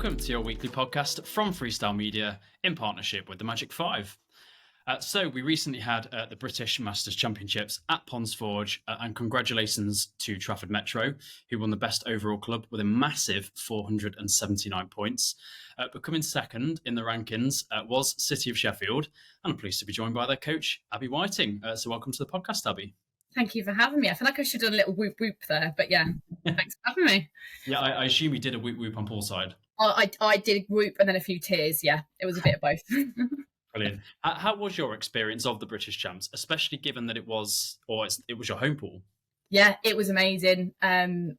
welcome to your weekly podcast from Freestyle Media in partnership with the Magic 5. So we recently had the British Masters Championships at Ponds Forge, and congratulations to Trafford Metro, who won the best overall club with a massive 479 points. But coming second in the rankings was City of Sheffield, and I'm pleased to be joined by their coach, Abbie Whiting. So welcome to the podcast, Abbie. Thank you for having me. I feel like I should have done a little whoop whoop there, but yeah, thanks for having me. Yeah, I assume you did a whoop whoop on Paul's side. I did a whoop and then a few tears. Yeah, it was a bit of both. Brilliant. How was your experience of the British Champs, especially given that it was your home pool? Yeah, it was amazing.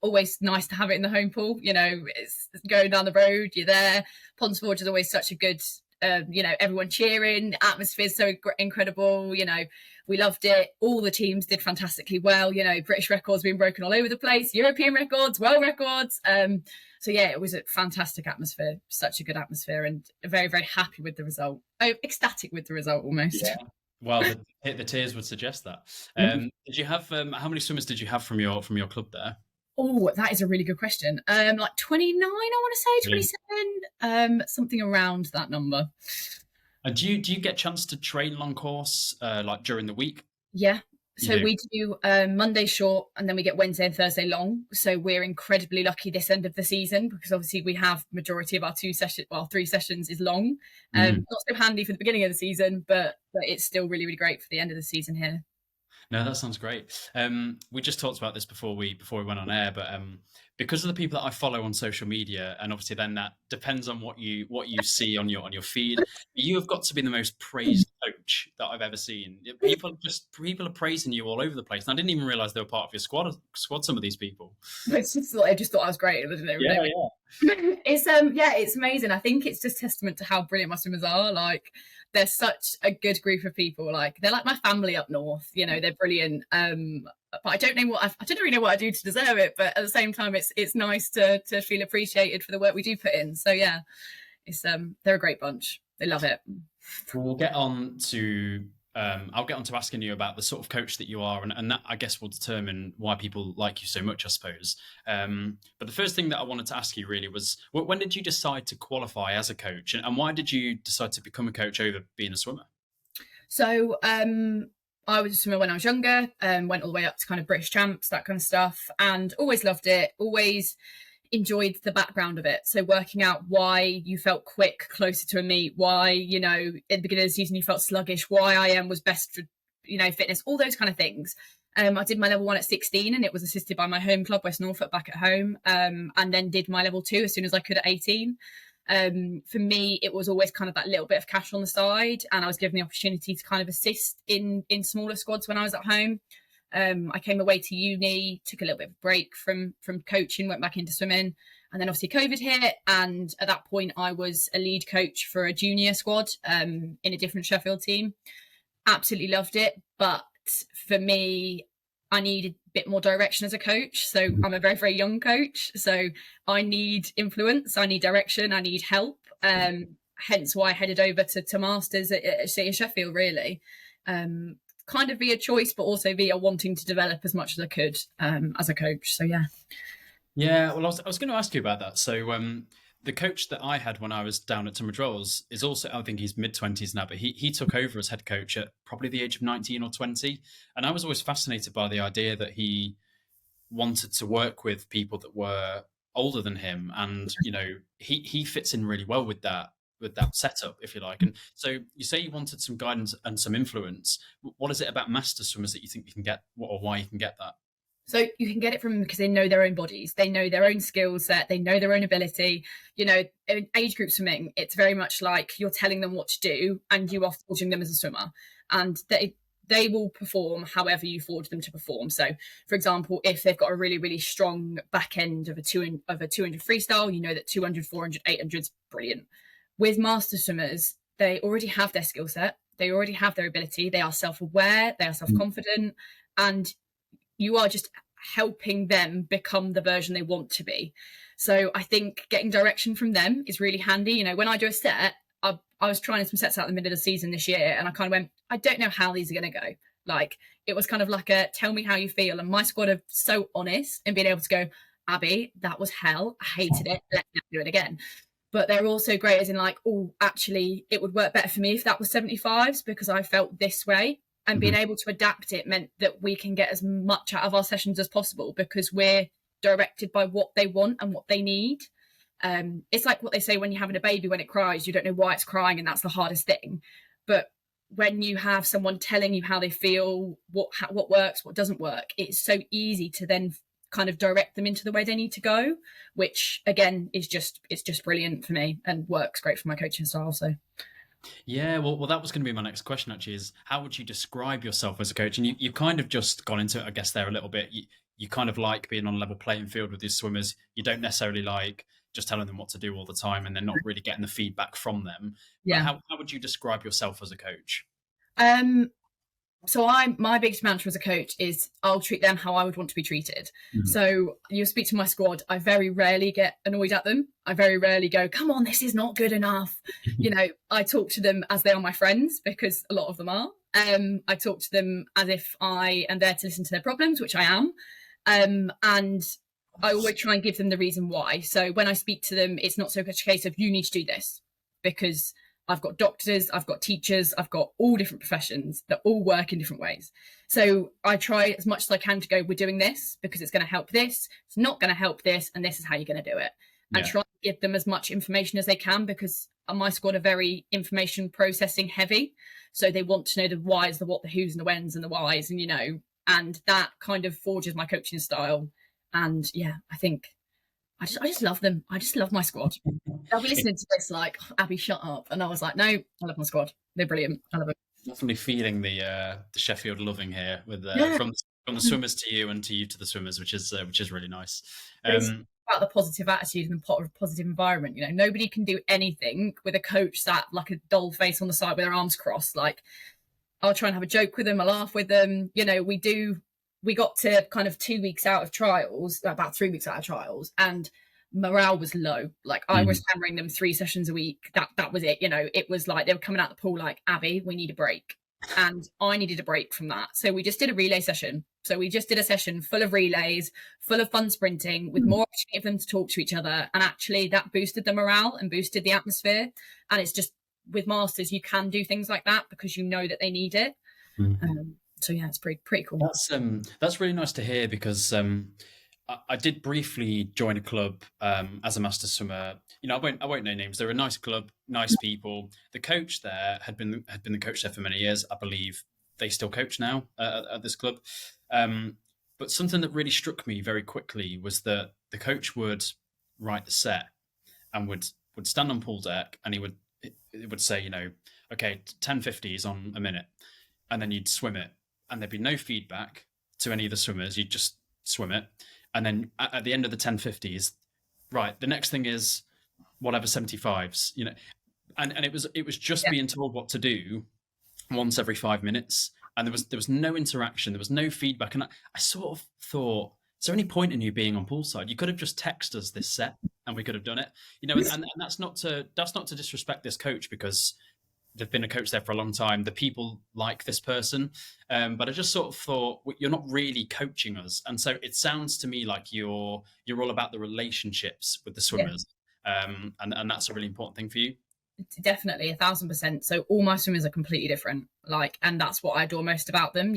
Always nice to have it in the home pool. You know, it's going down the road, you're there. Ponds Forge is always such a good, everyone cheering. The atmosphere's so incredible. You know, we loved it. All the teams did fantastically well. You know, British records being broken all over the place, European records, world records. So yeah, it was a fantastic atmosphere, such a good atmosphere, and very, very happy with the result. Oh, ecstatic with the result almost. Yeah. Well, the tears would suggest that. Did you have how many swimmers did you have from your club there? Oh, that is a really good question. Like 29, I want to say 27, something around that number. And do you get a chance to train long course like during the week? Yeah. So we do Monday short, and then we get Wednesday and Thursday long. So we're incredibly lucky this end of the season, because obviously we have majority of our 3 sessions is long. Not so handy for the beginning of the season, but it's still really, really great for the end of the season here. No, that sounds great. We just talked about this before we went on air, but because of the people that I follow on social media, and obviously then that depends on what you see on your feed. You have got to be the most praised coach that I've ever seen. People are praising you all over the place, and I didn't even realise they were part of your squad. Some of these people. I just thought I was great, wasn't it? Yeah. It's amazing. I think it's just testament to how brilliant my swimmers are. Like, they're such a good group of people. Like, they're like my family up north. You know, they're brilliant. But I don't really know what I do to deserve it. But at the same time, it's nice to feel appreciated for the work we do put in. So yeah, it's they're a great bunch. They love it. We'll get on to. I'll get on to asking you about the sort of coach that you are, and that, I guess, will determine why people like you so much, I suppose. But the first thing that I wanted to ask you really was, when did you decide to qualify as a coach, and why did you decide to become a coach over being a swimmer? So I was a swimmer when I was younger, went all the way up to kind of British champs, that kind of stuff, and always loved it, always enjoyed the background of it. So working out why you felt quick closer to a meet, why, you know, at the beginning of the season you felt sluggish, why IM was best for, you know, fitness, all those kind of things. I did my level 1 at 16, and it was assisted by my home club, West Norfolk, back at home, and then did my level 2 as soon as I could at 18. For me, it was always kind of that little bit of cash on the side, and I was given the opportunity to kind of assist in smaller squads when I was at home. I came away to uni, took a little bit of a break from coaching, went back into swimming, and then obviously COVID hit, and at that point I was a lead coach for a junior squad in a different Sheffield team. Absolutely loved it, but for me, I needed a bit more direction as a coach. So I'm a very, very young coach, so I need influence, I need direction, I need help. Hence why I headed over to Masters at City of Sheffield, really. Kind of via choice, but also via wanting to develop as much as I could as a coach. So yeah. Yeah, well, I was going to ask you about that. So the coach that I had when I was down at Tunbridge Wells is also, I think he's mid-20s now, but he took over as head coach at probably the age of 19 or 20. And I was always fascinated by the idea that he wanted to work with people that were older than him. And, you know, he fits in really well with that setup, if you like. And so you say you wanted some guidance and some influence. What is it about master swimmers that you think you can get, or why you can get that? So you can get it from them because they know their own bodies, they know their own skill set, they know their own ability. You know, in age group swimming, it's very much like you're telling them what to do and you are forging them as a swimmer, and they will perform however you forge them to perform. So, for example, if they've got a really, really strong back end of a 200 freestyle, you know that 200, 400, 800 is brilliant. With master swimmers, they already have their skill set, they already have their ability, they are self-aware, they are self-confident, and you are just helping them become the version they want to be. So I think getting direction from them is really handy. You know, when I do a set, I was trying some sets out in the middle of the season this year, and I kind of went, I don't know how these are going to go. Like, it was kind of like a tell me how you feel. And my squad are so honest in being able to go, Abbie, that was hell. I hated it. Let's never do it again. but they're also great as in like, oh, actually, it would work better for me if that was 75s because I felt this way. And being able to adapt it meant that we can get as much out of our sessions as possible because we're directed by what they want and what they need. It's like what they say when you're having a baby, when it cries, you don't know why it's crying, and that's the hardest thing. But when you have someone telling you how they feel, what works, what doesn't work, it's so easy to then kind of direct them into the way they need to go, which again is just brilliant for me and works great for my coaching style. So Yeah, well, that was going to be my next question. Actually, is how would you describe yourself as a coach? And you kind of just gone into it, I guess, there a little bit. You kind of like being on a level playing field with these swimmers. You don't necessarily like just telling them what to do all the time, and they're not really getting the feedback from them. But yeah. how would you describe yourself as a coach? So my biggest mantra as a coach is I'll treat them how I would want to be treated. So you speak to my squad, I very rarely get annoyed at them. I very rarely go, come on, this is not good enough. I talk to them as they are my friends because a lot of them are. I talk to them as if I am there to listen to their problems, which I am. And I always try and give them the reason why. So when I speak to them, it's not so much a case of you need to do this because I've got doctors, I've got teachers, I've got all different professions that all work in different ways. So I try as much as I can to go, we're doing this because it's going to help this. It's not going to help this. And this is how you're going to do it. And try to give them as much information as they can because my squad are very information processing heavy. So they want to know the whys, the what, the who's and the whens and the whys. And, and that kind of forges my coaching style. And I think I just love them. I just love my squad. I'll be listening to this like, oh, Abbie, shut up. And I was like, no, I love my squad. They're brilliant. I love them. Definitely feeling the Sheffield loving here with from the swimmers to you and to you to the swimmers, which is really nice. It's about the positive attitude and the positive environment. Nobody can do anything with a coach sat like a doll face on the side with their arms crossed. Like, I'll try and have a joke with them. I'll laugh with them. We got to kind of 2 weeks out of trials, about 3 weeks out of trials, and morale was low. Like I was hammering them 3 sessions a week. That was it. It was like they were coming out the pool like, Abbie, we need a break. And I needed a break from that. So we just did a relay session. So we just did a session full of relays, full of fun sprinting with more opportunity for them to talk to each other. And actually that boosted the morale and boosted the atmosphere. And it's just with Masters, you can do things like that because you know that they need it. So it's pretty cool. That's really nice to hear because I did briefly join a club as a master swimmer. I won't name names. They're a nice club, nice people. The coach there had been the coach there for many years. I believe they still coach now at this club. But something that really struck me very quickly was that the coach would write the set and would stand on pool deck and it would say, okay, 10:50s on a minute, and then you'd swim it. And there'd be no feedback to any of the swimmers. You'd just swim it. And then at the end of the 10:50s, right, the next thing is whatever 75s, and it was just being told what to do once every 5 minutes. And there was no interaction. There was no feedback. And I sort of thought, is there any point in you being on poolside? You could have just texted us this set and we could have done it, and that's not to disrespect this coach because they've been a coach there for a long time. The people like this person. But I just sort of thought, you're not really coaching us. And so it sounds to me like you're all about the relationships with the swimmers. And that's a really important thing for you. Definitely 1,000%. So all my swimmers are completely different. And that's what I adore most about them.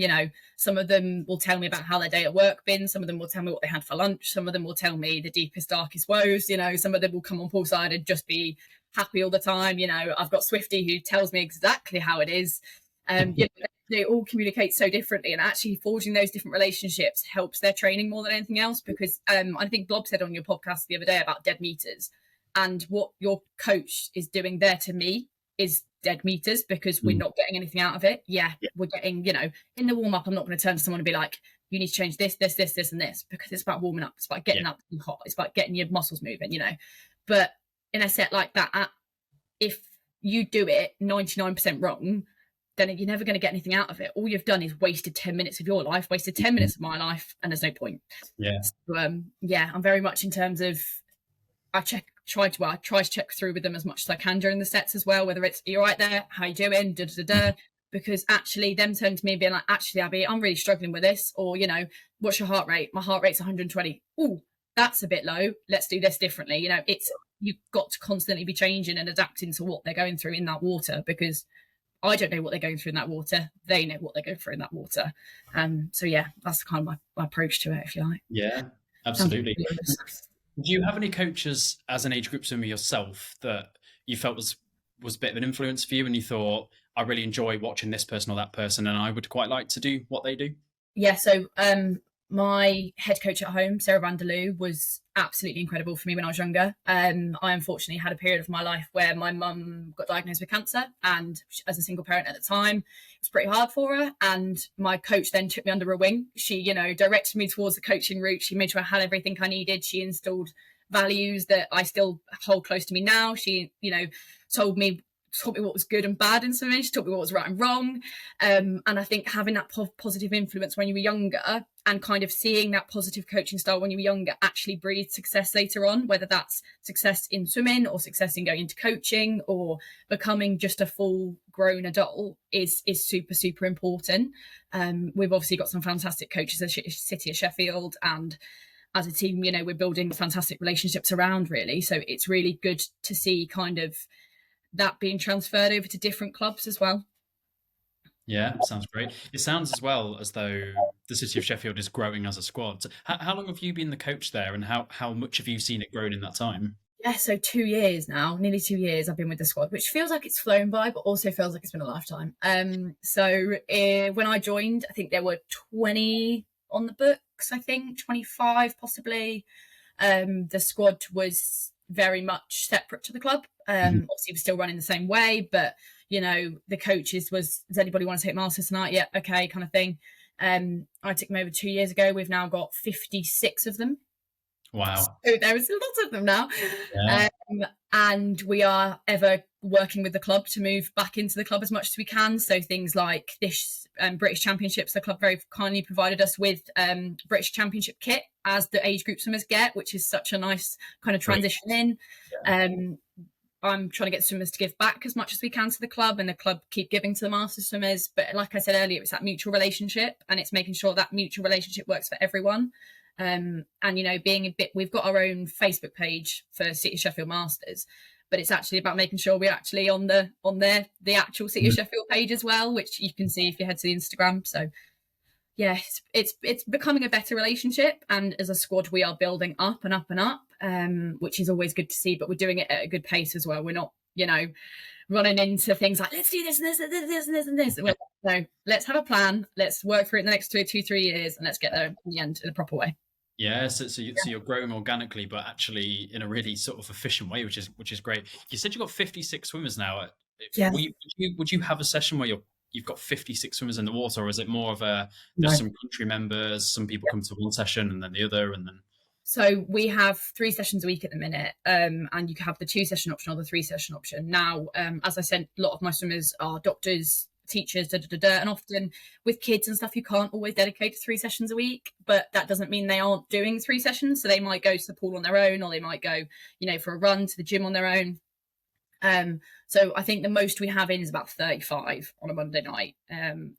Some of them will tell me about how their day at work been. Some of them will tell me what they had for lunch. Some of them will tell me the deepest, darkest woes. Some of them will come on poolside and just be happy all the time. I've got Swifty who tells me exactly how it is. They all communicate so differently, and actually forging those different relationships helps their training more than anything else. Because I think Blob said on your podcast the other day about dead meters, and what your coach is doing there to me is dead meters because we're not getting anything out of it. We're getting, in the warm up, I'm not going to turn to someone and be like, you need to change this, and this, because it's about warming up. It's about getting up and hot. It's about getting your muscles moving, But in a set like that, if you do it 99% wrong, then you're never going to get anything out of it. All you've done is wasted 10 minutes of your life, wasted 10 minutes of my life, and there's no point. So, I'm very much in terms of I try to check through with them as much as I can during the sets as well, whether it's, you're right there, how you doing, because actually them turning to me and being like, actually, Abbie, I'm really struggling with this, or, what's your heart rate? My heart rate's 120. Oh, that's a bit low. Let's do this differently. It's you've got to constantly be changing and adapting to what they're going through in that water, because I don't know what they're going through in that water. They know what they're going through in that water. So yeah, that's kind of my approach to it, if you like. Yeah, Sounds absolutely. ridiculous. Do you have any coaches as an age group swimmer yourself that you felt was a bit of an influence for you, and you thought, I really enjoy watching this person or that person, and I would quite like to do what they do? Yeah, so my head coach at home, Sarah Vanderloo, was absolutely incredible for me when I was younger. I unfortunately had a period of my life where my mum got diagnosed with cancer, and as a single parent at the time, it was pretty hard for her. And my coach then took me under her wing. She, you know, directed me towards the coaching route. She made sure I had everything I needed. She instilled values that I still hold close to me now. She, you know, taught me what was good and bad in swimming. She taught me what was right and wrong. And I think having that positive influence when you were younger, and kind of seeing that positive coaching style when you were younger, actually breeds success later on, whether that's success in swimming or success in going into coaching or becoming just a full grown adult, is super, super important. We've obviously got some fantastic coaches at City of Sheffield, and as a team, you know, we're building fantastic relationships around, really. So it's really good to see kind of that being transferred over to different clubs as well. Yeah, sounds great. It sounds as well as though the City of Sheffield is growing as a squad. So how long have you been the coach there, and how much have you seen it grown in that time? Yeah, so 2 years now, nearly 2 years I've been with the squad, which feels like it's flown by, but also feels like it's been a lifetime. When I joined, I think there were 20 on the books, I think 25 possibly. The squad was very much separate to the club. Obviously, we're still running the same way, but you know, the coaches was, does anybody want to take masters tonight? Yeah, okay, kind of thing. I took them over 2 years ago. We've now got 56 of them. Wow. So there is a lot of them now. Yeah. And we are ever working with the club to move back into the club as much as we can. So things like this British Championships, the club very kindly provided us with British Championship kit as the age group swimmers get, which is such a nice kind of transition in. Yeah. I'm trying to get swimmers to give back as much as we can to the club, and the club keep giving to the master swimmers. But like I said earlier, it's that mutual relationship, and it's making sure that mutual relationship works for everyone. And you know, being a bit, we've got our own Facebook page for City of Sheffield Masters, but it's actually about making sure we're actually on the actual City of Sheffield page as well, which you can see if you head to the Instagram. So yeah, it's becoming a better relationship, and as a squad we are building up and up and up, which is always good to see. But we're doing it at a good pace as well. We're not, you know, running into things like, let's do this and this and this and this and this. No, let's have a plan. Let's work for it in the next 2-3 years, and let's get there in the end in a proper way. Yeah, so you're growing organically, but actually in a really sort of efficient way, which is great. You said you've got 56 swimmers now. Yeah. Would you have a session where you've got 56 swimmers in the water, or is it more of there's some country members, some people come to one session and then the other, and then? So we have 3 sessions a week at the minute, and you can have the 2-session option or the 3-session option. Now, as I said, a lot of my swimmers are doctors, teachers, and often with kids and stuff, you can't always dedicate to 3 sessions a week, but that doesn't mean they aren't doing 3 sessions. So they might go to the pool on their own, or they might go, you know, for a run to the gym on their own. So I think the most we have in is about 35 on a Monday night.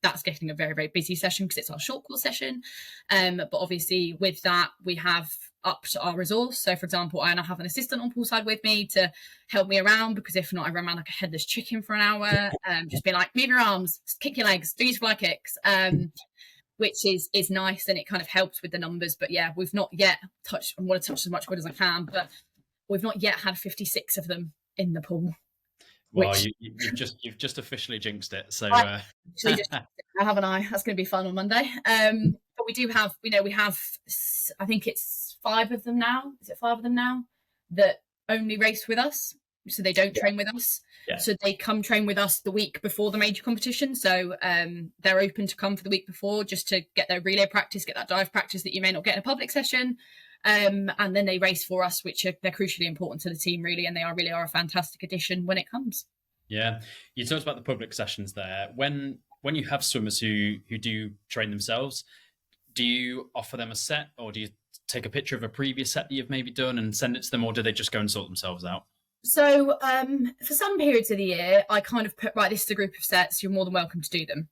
That's getting a very, very busy session because it's our short course session. But obviously with that, we have upped our resource. So for example, I now have an assistant on poolside with me to help me around, because if not, I run around like a headless chicken for an hour, just being like, move your arms, kick your legs, do your fly kicks. Which is nice, and it kind of helps with the numbers. But yeah, we've not yet touched, I want to touch as much wood as I can, but we've not yet had 56 of them in the pool. Well, you've just officially jinxed it. So haven't I? That's going to be fun on Monday. But we do have, you know, we have, I think it's 5 of them now. Is it 5 of them now that only race with us? So they don't train with us. Yeah. So they come train with us the week before the major competition. So they're open to come for the week before, just to get their relay practice, get that dive practice that you may not get in a public session. And then they race for us, which they're crucially important to the team, really, and they really are a fantastic addition when it comes. Yeah, you talked about the public sessions there. When you have swimmers who do train themselves, do you offer them a set, or do you take a picture of a previous set that you've maybe done and send it to them, or do they just go and sort themselves out? So for some periods of the year, I kind of put, right, this is a group of sets, you're more than welcome to do them.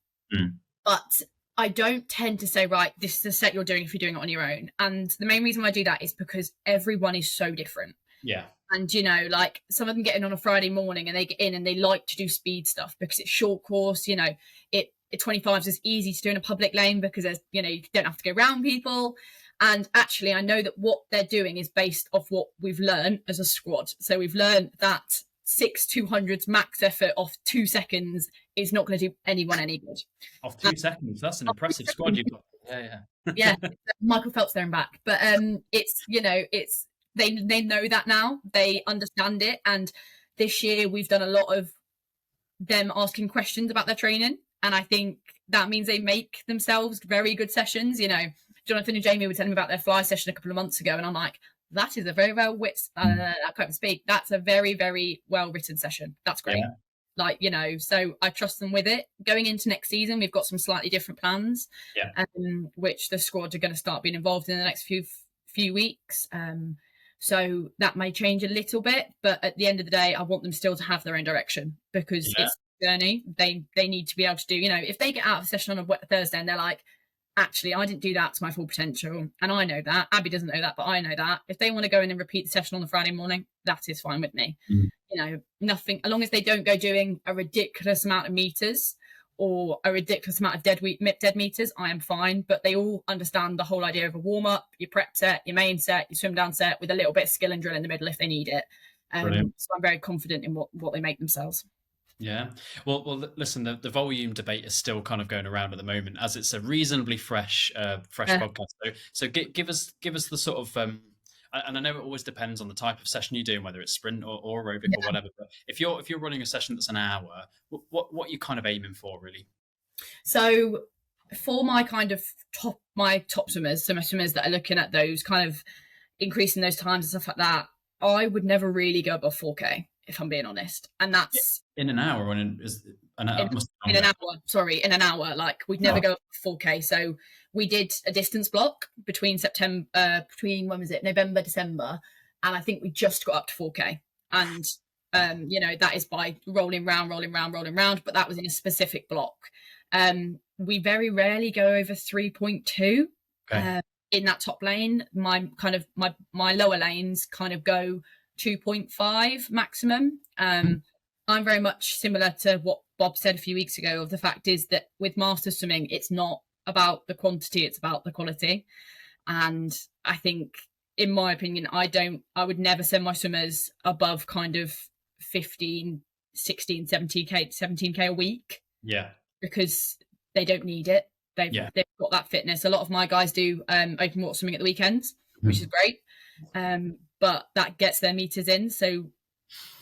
But I don't tend to say, right, this is a set you're doing if you're doing it on your own. And the main reason why I do that is because everyone is so different. Yeah. And, like some of them get in on a Friday morning and they get in and they like to do speed stuff because it's short course, it 25s is easy to do in a public lane because there's, you don't have to go around people. And actually, I know that what they're doing is based off what we've learned as a squad. So we've learned that 6 200s max effort off 2 seconds is not going to do anyone any good. Off 2 seconds. That's an impressive squad you've got. Yeah, Yeah, Michael Phelps there and back. But it's they know that now. They understand it. And this year we've done a lot of them asking questions about their training. And I think that means they make themselves very good sessions. Jonathan and Jamie were telling me about their fly session a couple of months ago, and I'm like, that is a very well I can't speak. That's a very, very well written session. That's great. Yeah. So I trust them with it. Going into next season, we've got some slightly different plans, which the squad are going to start being involved in the next few weeks. So that may change a little bit, but at the end of the day, I want them still to have their own direction because it's a journey. They need to be able to do, if they get out of a session on a Thursday and they're like, actually, I didn't do that to my full potential. And I know that. Abbie doesn't know that, but I know that. If they want to go in and repeat the session on the Friday morning, that is fine with me. Nothing, as long as they don't go doing a ridiculous amount of meters or a ridiculous amount of dead meters, I am fine. But they all understand the whole idea of a warm-up, your prep set, your main set, your swim down set with a little bit of skill and drill in the middle if they need it. So I'm very confident in what they make themselves. Yeah. Well. Listen, the volume debate is still kind of going around at the moment, as it's a reasonably fresh podcast. So give us the sort of, and I know it always depends on the type of session you're doing, whether it's sprint or aerobic or whatever. But if you're running a session that's an hour, what are you kind of aiming for, really? So for my kind of top swimmers, so my swimmers that are looking at those kind of increasing those times and stuff like that, I would never really go above 4K. If I'm being honest, and that's in an hour. In an hour. Like we'd never go up to 4K. So we did a distance block between when was it? November, December, and I think we just got up to 4K. And that is by rolling round. But that was in a specific block. We very rarely go over 3.2 in that top lane. My lower lanes kind of go 2.5 maximum. I'm very much similar to what Bob said a few weeks ago of the fact is that with Masters Swimming, it's not about the quantity, it's about the quality. And I think, in my opinion, I would never send my swimmers above kind of 15, 16, 17K a week. Yeah. Because they don't need it. They've got that fitness. A lot of my guys do open water swimming at the weekends, which is great. But that gets their meters in. So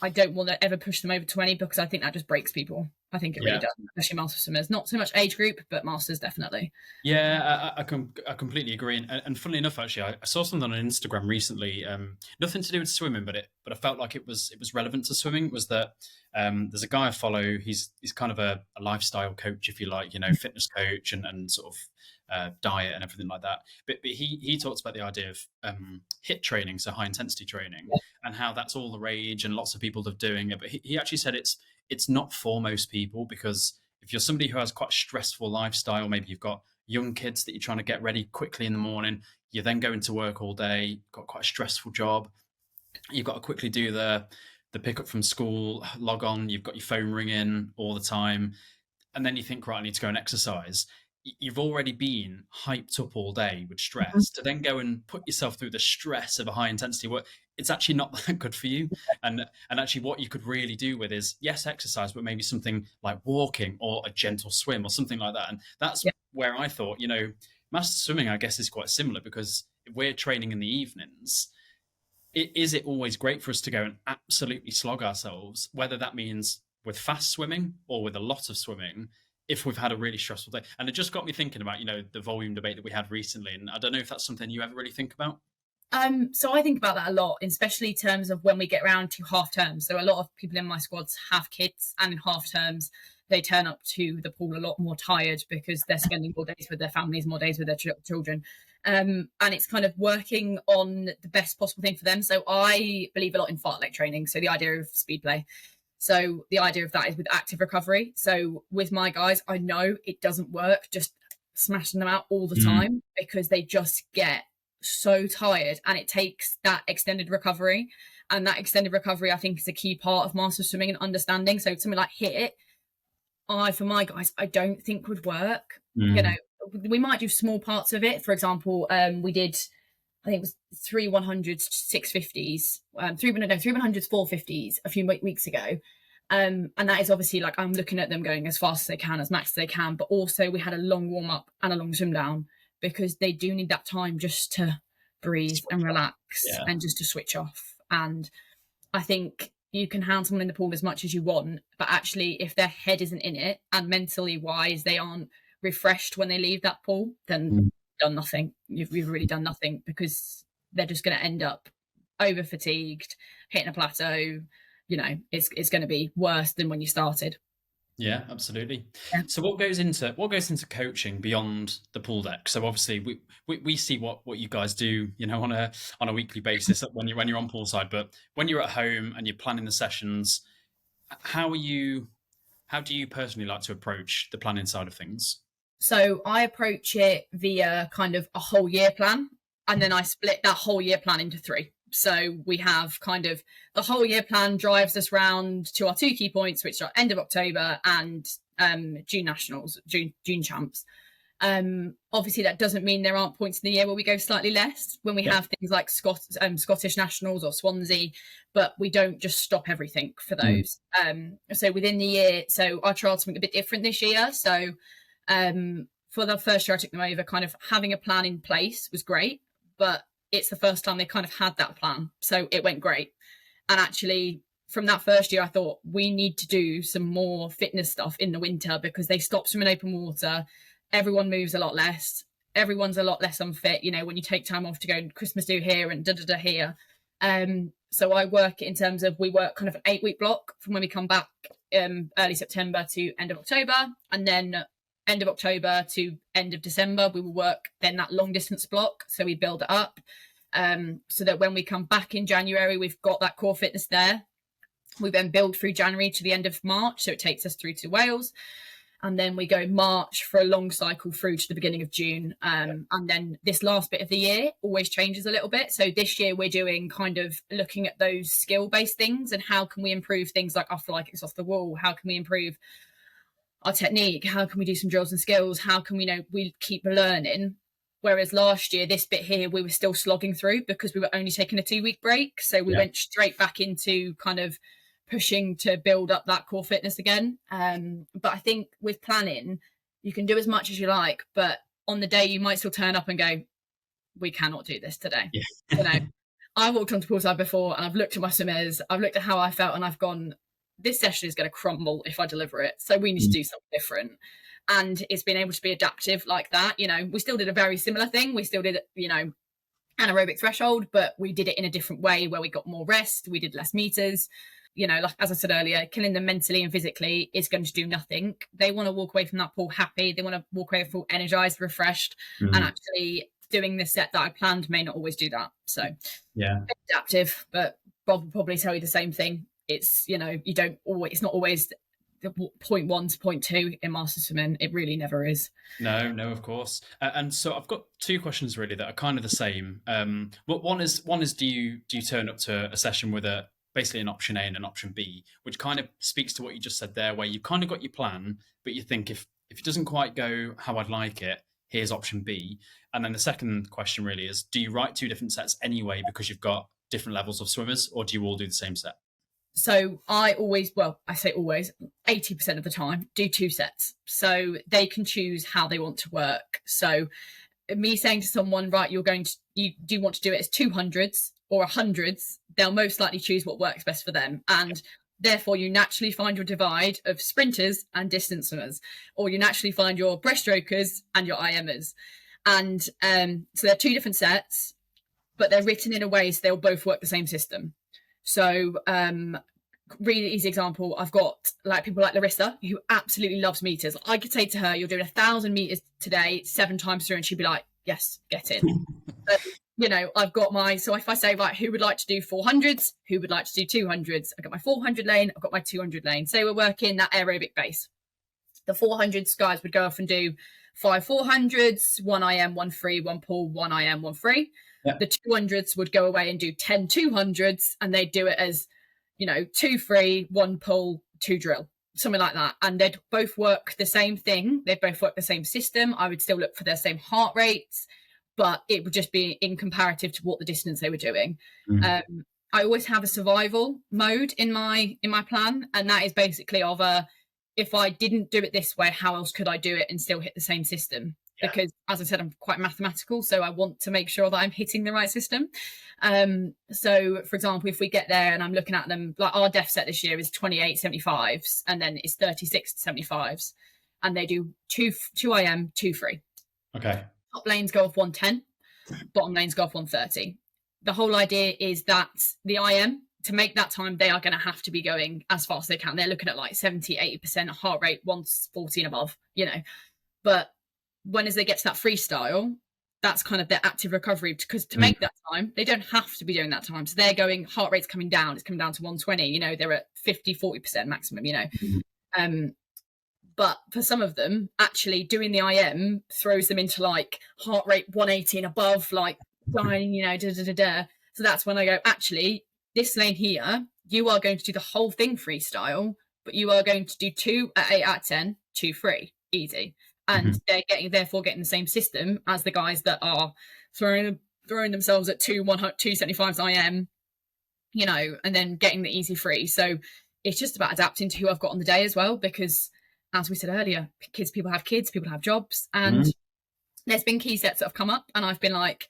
I don't want to ever push them over 20 because I think that just breaks people. I think it really does, especially Masters swimmers. Not so much age group, but Masters definitely. Yeah, I completely agree. And funnily enough, actually, I saw something on Instagram recently. Nothing to do with swimming, but I felt like it was relevant to swimming. Was that there's a guy I follow. He's kind of a lifestyle coach, if you like, fitness coach and sort of diet and everything like that. But he talks about the idea of HIIT training, so high intensity training, and how that's all the rage and lots of people are doing it. But he actually said it's not for most people, because if you're somebody who has quite a stressful lifestyle, maybe you've got young kids that you're trying to get ready quickly in the morning, you're then going to work all day, got quite a stressful job, you've got to quickly do the pickup from school, log on, you've got your phone ringing all the time, and then you think, right, I need to go and exercise. You've already been hyped up all day with stress to then go and put yourself through the stress of a high intensity work. It's actually not that good for you. And actually what you could really do with is, yes, exercise, but maybe something like walking or a gentle swim or something like that. And that's where I thought, Master Swimming, I guess, is quite similar, because if we're training in the evenings, is it always great for us to go and absolutely slog ourselves, whether that means with fast swimming or with a lot of swimming, if we've had a really stressful day? And it just got me thinking about, the volume debate that we had recently. And I don't know if that's something you ever really think about. So I think about that a lot, especially in terms of when we get around to half terms. So a lot of people in my squads have kids, and in half terms, they turn up to the pool a lot more tired because they're spending more days with their families, more days with their children. And it's kind of working on the best possible thing for them. So I believe a lot in fartlek training. So the idea of speed play. So the idea of that is with active recovery. So with my guys, I know it doesn't work just smashing them out all the time, because they just get so tired, and it takes that extended recovery. And that extended recovery, I think, is a key part of master swimming and understanding. So something like HIIT, for my guys, I don't think would work. You know, we might do small parts of it. For example, we did, I think it was 3 100s, 650s, 300s, 450s a few weeks ago. And that is obviously like, I'm looking at them going as fast as they can, as max as they can. But also we had a long warm up and a long swim down, because they do need that time just to breathe and relax and just to switch off. And I think you can hound someone in the pool as much as you want, but actually if their head isn't in it and mentally wise they aren't refreshed when they leave that pool, then done nothing. You've really done nothing, because they're just going to end up over fatigued, hitting a plateau. You know, it's going to be worse than when you started. Yeah, absolutely. Yeah. So what goes into coaching beyond the pool deck? So obviously we see what you guys do, you know, on a weekly basis when you're on poolside, but when you're at home and you're planning the sessions, how do you personally like to approach the planning side of things? So I approach it via kind of a whole year plan, and then I split that whole year plan into 3. So we have kind of the whole year plan drives us round to our 2 key points, which are end of October and June nationals, June champs. Obviously that doesn't mean there aren't points in the year where we go slightly less, when we have things like Scottish nationals or Swansea, but we don't just stop everything for those. So within the year, so I tried something a bit different this year. So for the first year I took them over, kind of having a plan in place was great, but it's the first time they kind of had that plan. So it went great. And actually from that first year, I thought we need to do some more fitness stuff in the winter, because they stop swimming open water. Everyone moves a lot less. Everyone's a lot less unfit, you know, when you take time off to go Christmas do here and da-da-da here. So I work in terms of, we work kind of an 8-week block from when we come back early September to end of October. And then end of October to end of December, we will work then that long distance block. So we build it up so that when we come back in January, we've got that core fitness there. We then build through January to the end of March. So it takes us through to Wales. And then we go March for a long cycle through to the beginning of June. And then this last bit of the year always changes a little bit. So this year we're doing kind of looking at those skill-based things and how can we improve things like our fly kicks off the wall? How can we improve our technique? How can we do some drills and skills? How can we know we keep learning? Whereas last year, this bit here, we were still slogging through because we were only taking a 2-week break. So we went straight back into kind of pushing to build up that core fitness again. But I think with planning, you can do as much as you like, but on the day you might still turn up and go, we cannot do this today. You know, I walked onto poolside before and I've looked at my swimmers, I've looked at how I felt and I've gone, this session is going to crumble if I deliver it. So we need to do something different. And it's been able to be adaptive like that. You know, we still did a very similar thing. We still did, you know, anaerobic threshold, but we did it in a different way where we got more rest. We did less meters. You know, like as I said earlier, killing them mentally and physically is going to do nothing. They want to walk away from that pool happy. They want to walk away full energized, refreshed, and actually doing the set that I planned may not always do that. So adaptive, but Bob will probably tell you the same thing. It's, you know, you don't always, it's not always the 0.1 to 0.2 in master swimming. It really never is. No, of course. And so I've got 2 questions really that are kind of the same. One is do you turn up to a session with basically an option A and an option B, which kind of speaks to what you just said there, where you kind of got your plan, but you think if it doesn't quite go how I'd like it, here's option B. And then the second question really is, do you write 2 different sets anyway because you've got different levels of swimmers, or do you all do the same set? So I always, well, I say always, 80% of the time, do 2 sets. So they can choose how they want to work. So me saying to someone, right, you do want to do it as 200s or 100s, they'll most likely choose what works best for them. And therefore you naturally find your divide of sprinters and distance swimmers, or you naturally find your breaststrokers and your IMers. And so they're 2 different sets, but they're written in a way so they'll both work the same system. So really easy example, I've got like people like Larissa who absolutely loves meters. I could say to her, you're doing 1,000 meters today 7 times through, and she'd be like, yes, get in. But, you know, I've got so if I say, right, who would like to do 400s, who would like to do 200s, I've got my 400 lane, I've got my 200 lane. So we're working that aerobic base. The 400s guys would go off and do 5 400s, 1 IM, 1 free, 1 pull, 1 IM, 1 free. Yeah. The 200s would go away and do 10 200s, and they'd do it as, 2 free, 1 pull, 2 drill, something like that. And they'd both work the same thing. They'd both work the same system. I would still look for their same heart rates, but it would just be in comparative to what the distance they were doing. I always have a survival mode in my plan, and that is basically of if I didn't do it this way, how else could I do it and still hit the same system? Yeah. Because, as I said, I'm quite mathematical, so I want to make sure that I'm hitting the right system. So, for example, if we get there and I'm looking at them, like our def set this year is 28 75s, and then it's 36 75s, and they do 2 IM, 2 free. Okay. Top lanes go off 110, bottom lanes go off 130. The whole idea is that the IM, to make that time, they are going to have to be going as fast as they can. They're looking at like 70, 80% heart rate, 140 and above, But as they get to that freestyle, that's kind of their active recovery, because to make that time, they don't have to be doing that time. So they're going, heart rate's coming down. It's coming down to 120, they're at 50, 40% maximum, But for some of them, actually doing the IM throws them into like heart rate 180 and above, like dying, So that's when I go, actually, this lane here, you are going to do the whole thing freestyle, but you are going to do 2 at 8 out of 10, 2 free, easy. And they're therefore getting the same system as the guys that are throwing themselves at 275s IM, and then getting the easy free. So it's just about adapting to who I've got on the day as well, because as we said earlier, people have jobs, and there's been key sets that have come up and I've been like,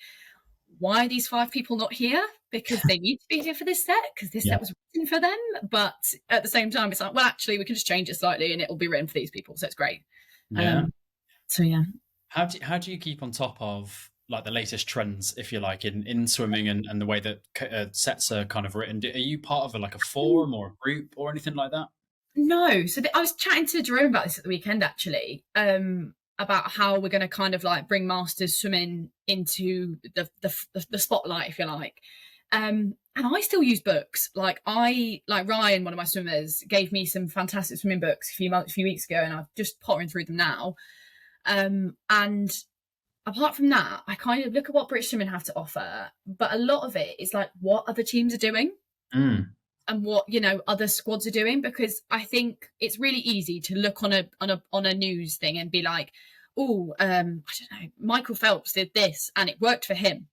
why are these 5 people not here? Because they need to be here for this set, because this set was written for them. But at the same time, it's like, well, actually, we can just change it slightly and it'll be written for these people. So it's great. So yeah. How do you keep on top of like the latest trends, if you like, in swimming and the way that sets are kind of written? Are you part of a forum or a group or anything like that? No. So I was chatting to Jerome about this at the weekend, actually, about how we're going to kind of like bring masters swimming into the spotlight, if you like. And I still use books. Like Ryan, one of my swimmers, gave me some fantastic swimming books a few weeks ago, and I'm just pottering through them now. And apart from that, I kind of look at what British swimming have to offer, but a lot of it is like what other teams are doing and what other squads are doing, because I think it's really easy to look on a news thing and be like, oh, I don't know, Michael Phelps did this and it worked for him.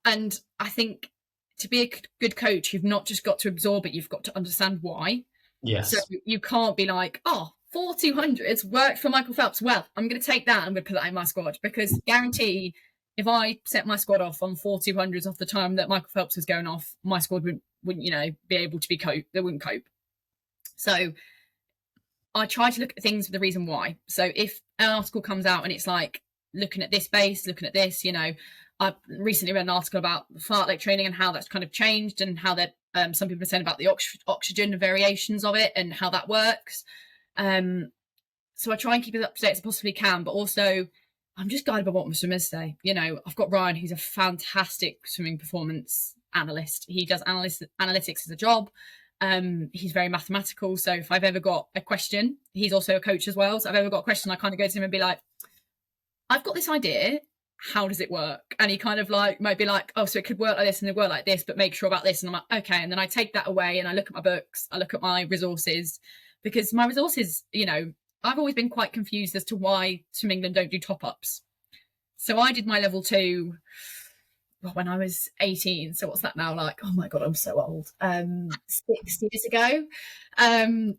And I think to be a good coach, you've not just got to absorb it, you've got to understand why. Yes. So you can't be like, oh, 4 200s worked for Michael Phelps. Well, I'm going to take that and I'm going to put that in my squad, because guarantee if I set my squad off on 4 200s off the time that Michael Phelps was going off, my squad wouldn't be able to cope. They wouldn't cope. So I try to look at things for the reason why. So if an article comes out and it's like looking at this base, looking at this, I recently read an article about fartlek training and how that's kind of changed, and how that some people are saying about the oxygen variations of it and how that works. So I try and keep it up to date as I possibly can, but also I'm just guided by what my swimmers say. I've got Ryan, who's a fantastic swimming performance analyst. He does analytics as a job. He's very mathematical. So if I've ever got a question, he's also a coach as well. So if I've ever got a question, I kind of go to him and be like, I've got this idea. How does it work? And he kind of might be like, oh, so it could work like this and it work like this, but make sure about this. And I'm like, okay. And then I take that away and I look at my books, I look at my resources, because my resources, I've always been quite confused as to why Swim England don't do top-ups. So I did my level 2 when I was 18. So what's that now like? Oh my God, I'm so old. 6 years ago.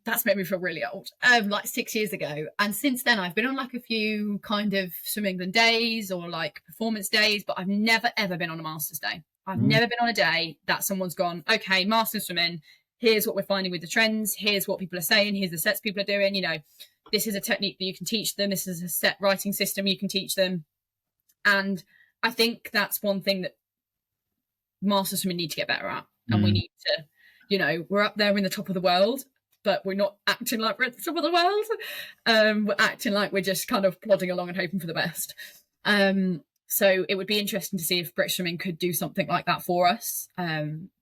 That's made me feel really old. 6 years ago. And since then I've been on a few kind of Swim England days or performance days, but I've never ever been on a Masters day. I've never been on a day that someone's gone, okay, Masters swimming, here's what we're finding with the trends, here's what people are saying, here's the sets people are doing, this is a technique that you can teach them, this is a set writing system you can teach them. And I think that's one thing that Masters swimming need to get better at. And we need to, we're up there in the top of the world, but we're not acting like we're at the top of the world. We're acting like we're just kind of plodding along and hoping for the best. So it would be interesting to see if British swimming could do something like that for us,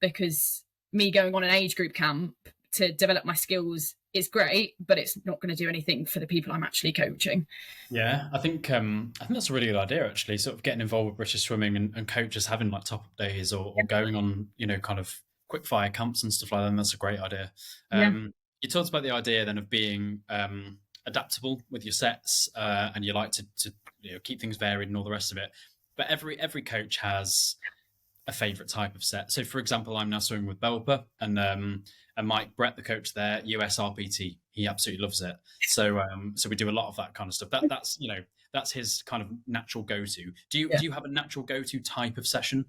because me going on an age group camp to develop my skills is great, but it's not going to do anything for the people I'm actually coaching. Yeah, I think that's a really good idea actually. Sort of getting involved with British swimming and coaches having like top up days or going on, you know, kind of quick fire camps and stuff like that. And that's a great idea. Yeah. You talked about the idea then of being adaptable with your sets, and you like to you know, keep things varied and all the rest of it. But every coach has a favorite type of set. So, for example, I'm now swimming with Belper, and Mike Brett, the coach there, US RPT, he absolutely loves it. So so we do a lot of that kind of stuff. That's you know, that's his kind of natural go-to. Do you have a natural go-to type of session?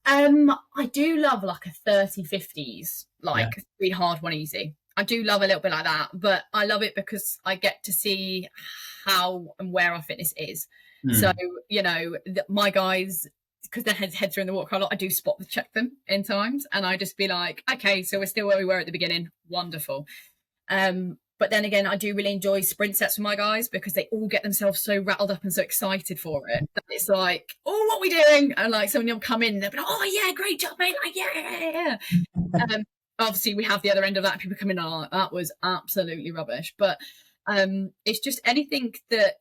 I do love like a 30-50s, like 3 hard, 1 easy. I do love a little bit like that, but I love it because I get to see how and where our fitness is. So, you know, my guys, because their heads are in the water quite a lot, I do spot check them in times, and I just be like, okay, so we're still where we were at the beginning. Wonderful. But then again, I do really enjoy sprint sets with my guys because they all get themselves so rattled up and so excited for it. That it's like, oh, what are we doing? And like, someone will come in, they'll be like, oh yeah, great job, mate. Like, yeah. Obviously, we have the other end of that. People come in, oh, that was absolutely rubbish. But it's just anything that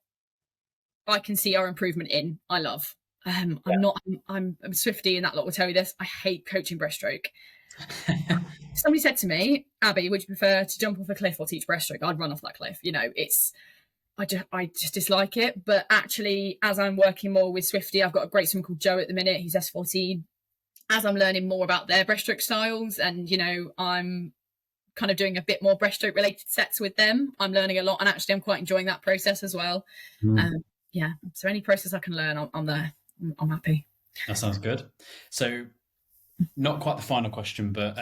I can see our improvement in, I love. I'm Swifty, and that lot will tell you this. I hate coaching breaststroke. Somebody said to me, Abbie, would you prefer to jump off a cliff or teach breaststroke? I'd run off that cliff. You know, I just dislike it. But actually, as I'm working more with Swifty, I've got a great swimmer called Joe at the minute. He's S14. As I'm learning more about their breaststroke styles, and, you know, I'm kind of doing a bit more breaststroke related sets with them, I'm learning a lot, and actually I'm quite enjoying that process as well. Yeah, so any process I can learn, I'm there. I'm happy. That sounds good. So, not quite the final question, but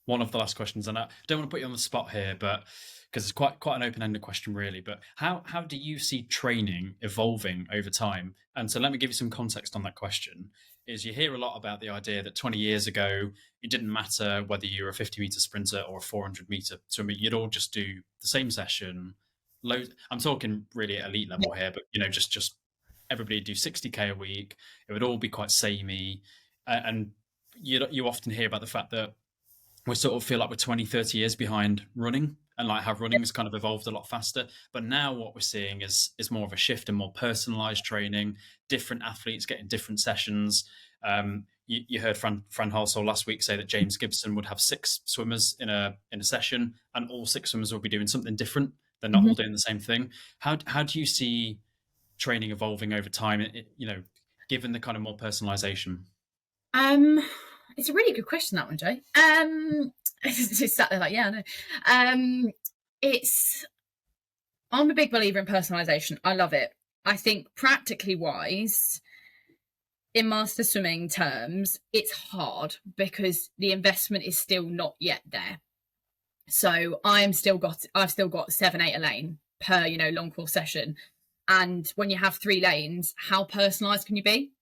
one of the last questions, and I don't want to put you on the spot here, but because it's quite an open-ended question, really. But how do you see training evolving over time? And so, let me give you some context on that question. Is you hear a lot about the idea that 20 years ago, it didn't matter whether you were a 50-meter sprinter or a 400-meter swimmer, you'd all just do the same session. I'm talking really at elite level here, but, you know, just everybody would do 60K a week. It would all be quite samey. And you often hear about the fact that we sort of feel like we're 20, 30 years behind running, and like how running has kind of evolved a lot faster. But now what we're seeing is more of a shift and more personalized training, different athletes getting different sessions. You heard Fran Halsall last week say that James Gibson would have 6 swimmers in a session, and all 6 swimmers will be doing something different. They're not all doing the same thing. How do you see training evolving over time, you know, given the kind of more personalization? It's a really good question, that one, Jay. Just sat there like, yeah, I know. I'm a big believer in personalization. I love it. I think practically wise, in master swimming terms, it's hard because the investment is still not yet there. So I've still got 7-8 a lane per, you know, long course session. And when you have 3 lanes, how personalized can you be?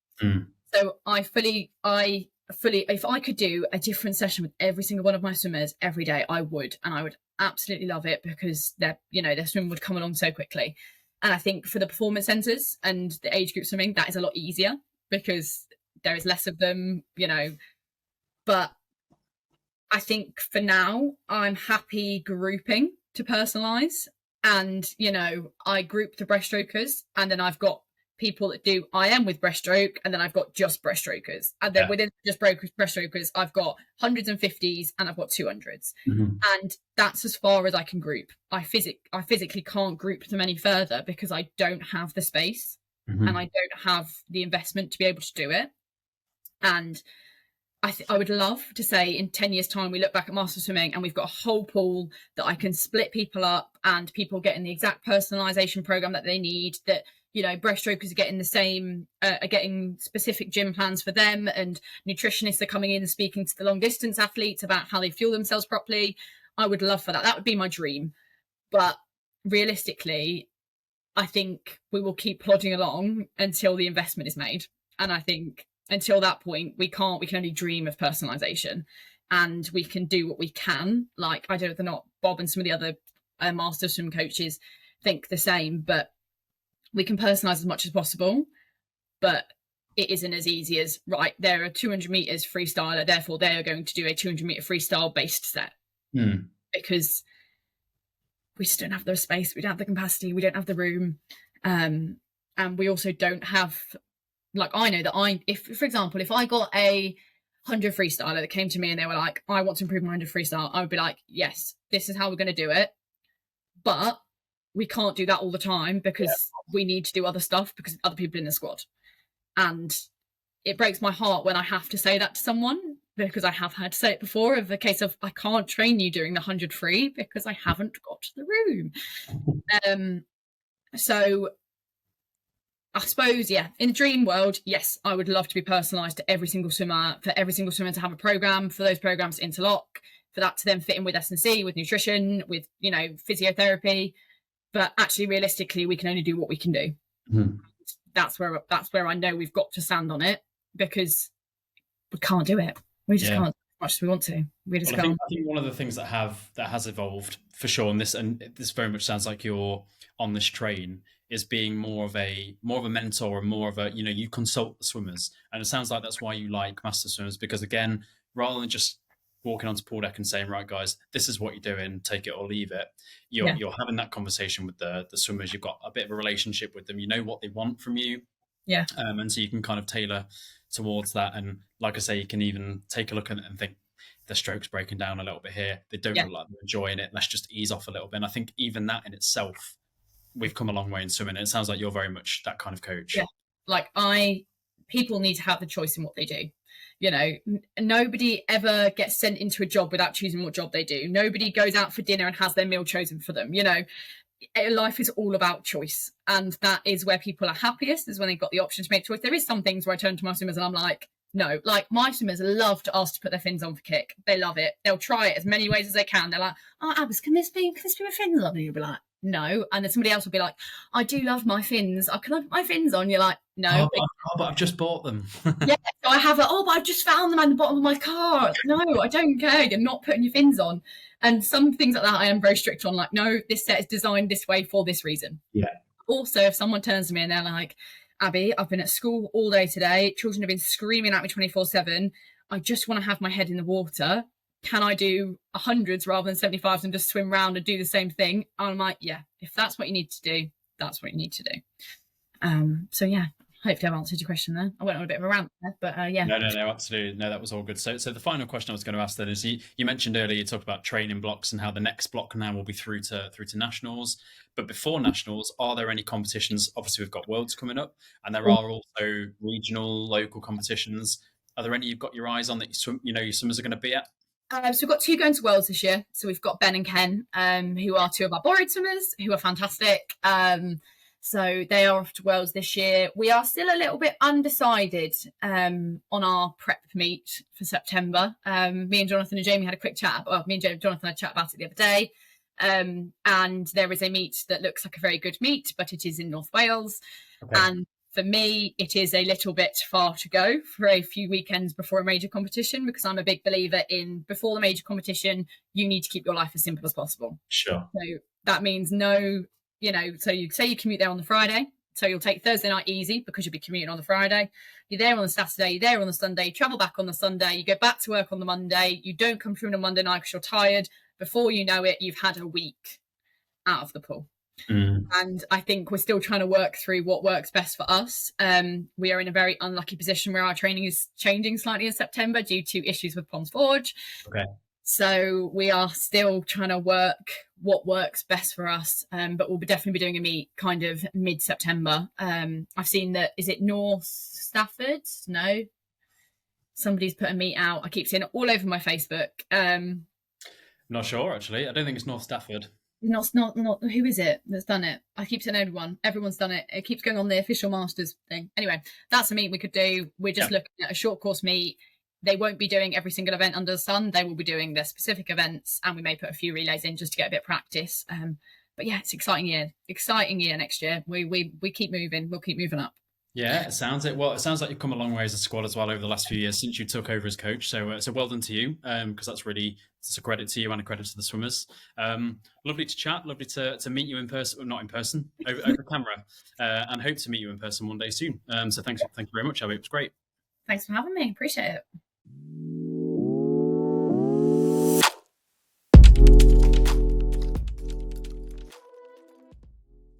So I fully, if I could do a different session with every single one of my swimmers every day, I would, and I would absolutely love it because their swim would come along so quickly. And I think for the performance centers and the age group swimming, that is a lot easier because there is less of them, you know. But I think for now, I'm happy grouping to personalize. And, you know, I group the breaststrokers, and then I've got people that do IM with breaststroke, and then I've got just breaststrokers. And then within just breaststrokers, I've got 100s and 50s, and I've got 200s. And that's as far as I can group. I physically can't group them any further because I don't have the space and I don't have the investment to be able to do it. And I would love to say in 10 years' time, we look back at Master Swimming and we've got a whole pool that I can split people up, and people getting the exact personalization program that they need, that, you know, breaststrokers are getting the same, are getting specific gym plans for them, and nutritionists are coming in and speaking to the long distance athletes about how they fuel themselves properly. I would love for that. That would be my dream. But realistically, I think we will keep plodding along until the investment is made. And I think until that point, we can only dream of personalization, and we can do what we can. Like, I don't know if they're not Bob and some of the other master swim coaches think the same, but we can personalize as much as possible, but it isn't as easy as, right, they're a 200 meters freestyler, therefore they are going to do a 200 meter freestyle based set. because we just don't have the space, we don't have the capacity, we don't have the room, and we also don't have, like, I know that if for example, if I got a 100 freestyler that came to me and they were like, I want to improve my 100 freestyle, I would be like, yes, this is how we're going to do it, but we can't do that all the time because we need to do other stuff because other people in the squad. And it breaks my heart when I have to say that to someone, because I have had to say it before, of a case of, I can't train you during the 100 free because I haven't got the room. So I suppose, yeah, in the dream world, yes, I would love to be personalised to every single swimmer, for every single swimmer to have a programme, for those programmes to interlock, for that to then fit in with S&C, with nutrition, with, you know, physiotherapy. But actually, realistically, we can only do what we can do. Mm-hmm. That's where I know we've got to stand on it, because we can't do it. We just can't as much as we want to. We just can't. I think one of the things that has evolved for sure, and this very much sounds like you're on this train, is being more of a mentor and more of a, you know, you consult the swimmers, and it sounds like that's why you like master swimmers, because again, rather than just walking onto pool deck and saying, right guys, this is what you're doing, take it or leave it, you're having that conversation with the swimmers. You've got a bit of a relationship with them, you know what they want from you, and so you can kind of tailor towards that. And like I say, you can even take a look at it and think, the stroke's breaking down a little bit here, they don't look like they're enjoying it, let's just ease off a little bit. And I think even that in itself, we've come a long way in swimming. It sounds like you're very much that kind of coach. Like, people need to have the choice in what they do. You know, nobody ever gets sent into a job without choosing what job they do. Nobody goes out for dinner and has their meal chosen for them. You know, life is all about choice, and that is where people are happiest, is when they've got the option to make choice. There is some things where I turn to my swimmers and I'm like, no, like, my swimmers love to ask to put their fins on for kick. They love it. They'll try it as many ways as they can. They're like, oh, Abbas, can this be my fins on? And you'll be like, no. And then somebody else will be like, I do love my fins. Can I put my fins on? You're like, no. But I've just bought them. So I have but I've just found them at the bottom of my car. No, I don't care. You're not putting your fins on. And some things like that I am very strict on. Like, no, this set is designed this way for this reason. Yeah. Also, if someone turns to me and they're like, Abbie, I've been at school all day today. Children have been screaming at me 24/7. I just want to have my head in the water. Can I do 100s rather than 75s and just swim around and do the same thing? And I'm like, yeah, if that's what you need to do, that's what you need to do. So yeah, hopefully I've answered your question there. I went on a bit of a rant there, but yeah. No, absolutely. No, that was all good. So the final question I was going to ask then is, you mentioned earlier, you talked about training blocks and how the next block now will be through to nationals. But before nationals, are there any competitions? Obviously, we've got Worlds coming up, and there are also regional, local competitions. Are there any you've got your eyes on that your swimmers are going to be at? So we've got 2 going to Worlds this year. So we've got Ben and Ken, who are 2 of our borrowed swimmers, who are fantastic. So they are off to Worlds this year. We are still a little bit undecided on our prep meet for September. Me and Jonathan and Jamie had a quick chat. Well, me and Jonathan had a chat about it the other day. And there is a meet that looks like a very good meet, but it is in North Wales. Okay. And for me, it is a little bit far to go for a few weekends before a major competition, because I'm a big believer in, before the major competition, you need to keep your life as simple as possible. Sure. So that means so you say you commute there on the Friday. So you'll take Thursday night easy because you'll be commuting on the Friday. You're there on the Saturday, you're there on the Sunday, you travel back on the Sunday, you go back to work on the Monday, you don't come through on a Monday night because you're tired. Before you know it, you've had a week out of the pool. And I think we're still trying to work through what works best for us. We are in a very unlucky position where our training is changing slightly in September due to issues with Ponds Forge. Okay. So we are still trying to work what works best for us. But we'll definitely be doing a meet kind of mid-September. I've seen that, is it North Stafford? No. Somebody's put a meet out. I keep seeing it all over my Facebook. Not sure, actually. I don't think it's North Stafford. Not. Who is it that's done it? I keep saying everyone. Everyone's done it. It keeps going on the official Masters thing. Anyway, that's a meet we could do. We're just looking at a short course meet. They won't be doing every single event under the sun. They will be doing their specific events, and we may put a few relays in just to get a bit of practice. But yeah, it's exciting year. Exciting year next year. We keep moving. We'll keep moving up. Yeah, it sounds it. Well, it sounds like you've come a long way as a squad as well over the last few years since you took over as coach. So well done to you, because it's a credit to you and a credit to the swimmers. Lovely to chat. Lovely to meet you in person, well, not in person, over camera, and hope to meet you in person one day soon. So thank you very much, Abbie. It was great. Thanks for having me. Appreciate it.